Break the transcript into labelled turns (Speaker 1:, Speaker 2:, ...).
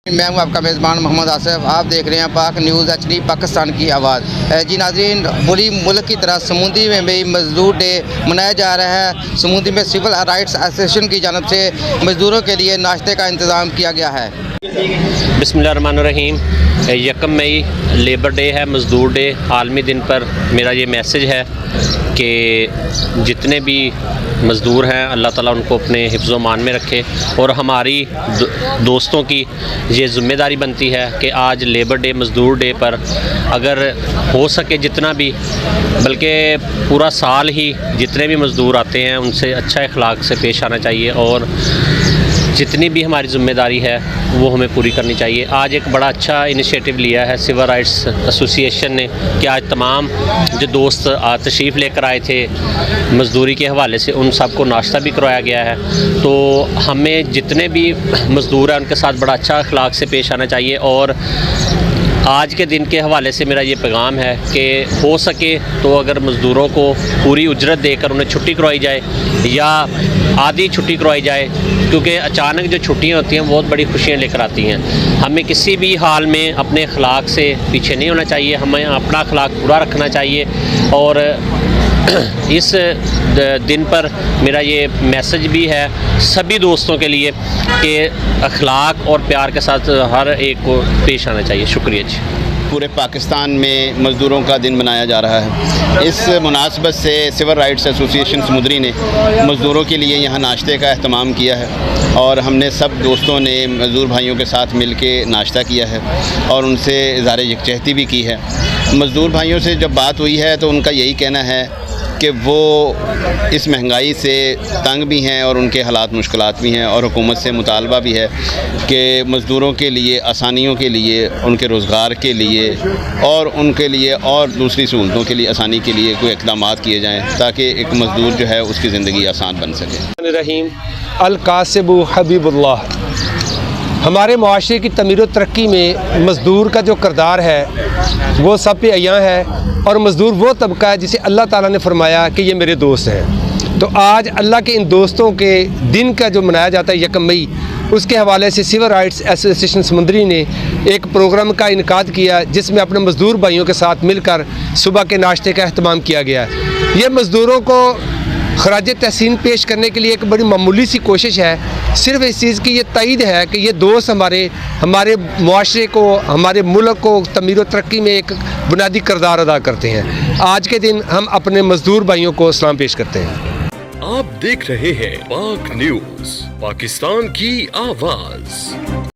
Speaker 1: मैं हूं आपका मेज़बान मोहम्मद आसिफ। आप देख रहे हैं पाक न्यूज़ HD पाकिस्तान की आवाज़। जी नाज़रीन, पूरी मुल्क की तरह समुंदी में भी मज़दूर डे मनाया जा रहा है। समुंदी में सिविल राइट्स एसोसिएशन की जानब से मज़दूरों के लिए नाश्ते का इंतज़ाम किया गया है।
Speaker 2: बिस्मिल्लाहिर्रहमानिर्रहीम। 1 मई लेबर डे है, मज़दूर डे। आलमी दिन पर मेरा ये मैसेज है कि जितने भी मज़दूर हैं अल्लाह ताला उनको अपने हिफ्ज़ व मान में रखे, और हमारी दोस्तों की ये ज़िम्मेदारी बनती है कि आज लेबर डे मज़दूर डे पर अगर हो सके जितना भी, बल्कि पूरा साल ही जितने भी मज़दूर आते हैं उनसे अच्छा अखलाक से पेश आना चाहिए, और जितनी भी हमारी ज़िम्मेदारी है वो हमें पूरी करनी चाहिए। आज एक बड़ा अच्छा इनिशिएटिव लिया है सिविल राइट्स एसोसिएशन ने कि आज तमाम जो दोस्त तशरीफ़ लेकर आए थे मज़दूरी के हवाले से, उन सब को नाश्ता भी करवाया गया है। तो हमें जितने भी मज़दूर हैं उनके साथ बड़ा अच्छा अखलाक से पेश आना चाहिए। और आज के दिन के हवाले से मेरा ये पैगाम है कि हो सके तो अगर मज़दूरों को पूरी उजरत देकर उन्हें छुट्टी करवाई जाए या आधी छुट्टी करवाई जाए, क्योंकि अचानक जो छुट्टियां होती हैं बहुत बड़ी खुशियां लेकर आती हैं। हमें किसी भी हाल में अपने अखलाक से पीछे नहीं होना चाहिए, हमें अपना अखलाक पूरा रखना चाहिए। और इस दिन पर मेरा ये मैसेज भी है सभी दोस्तों के लिए कि अखलाक और प्यार के साथ हर एक को पेश आना चाहिए। शुक्रिया जी।
Speaker 3: पूरे पाकिस्तान में मज़दूरों का दिन मनाया जा रहा है। इस मुनासबत से सिविल राइट्स एसोसिएशन समुंदरी ने मज़दूरों के लिए यहाँ नाश्ते का अहतमाम किया है, और हमने सब दोस्तों ने मज़दूर भाइयों के साथ मिल के नाश्ता किया है और उनसे इज़हार यकजहती भी की है। मज़दूर भाइयों से जब बात हुई है तो उनका यही कहना है कि वो इस महंगाई से तंग भी हैं और उनके हालात मुश्किलात भी हैं, और हुकूमत से मुतालबा भी है कि मज़दूरों के लिए आसानियों के लिए, उनके रोज़गार के लिए और उनके लिए और दूसरी सहूलतों के लिए आसानी के लिए कोई इक़दामात किए जाएँ ताकि एक मज़दूर जो है उसकी ज़िंदगी आसान बन सके।
Speaker 4: रहीम अल-कासिबु हबीबुल्लाह। हमारे मुआशरे की तमीर व तरक्की में मज़दूर का जो किरदार है वो सब पे अयां है, और मज़दूर वो तबका है जिसे अल्लाह ताला ने फरमाया कि ये मेरे दोस्त हैं। तो आज अल्लाह के इन दोस्तों के दिन का जो मनाया जाता है 1 मई, उसके हवाले से सिविल राइट्स एसोसिएशन समुंदरी ने एक प्रोग्राम का इनकाद किया जिसमें अपने मज़दूर भाइयों के साथ मिलकर सुबह के नाश्ते का अहतमाम किया गया है। ये मज़दूरों को खराज तहसीन पेश करने के लिए एक बड़ी मामूली सी कोशिश है। सिर्फ इस चीज़ की ये तईद है कि ये दोस्त हमारे मुआशरे को, हमारे मुल्क को तमीर व तरक्की में एक बुनियादी किरदार अदा करते हैं। आज के दिन हम अपने मज़दूर भाइयों को सलाम पेश करते हैं।
Speaker 5: आप देख रहे हैं पाक न्यूज़, पाकिस्तान की आवाज़।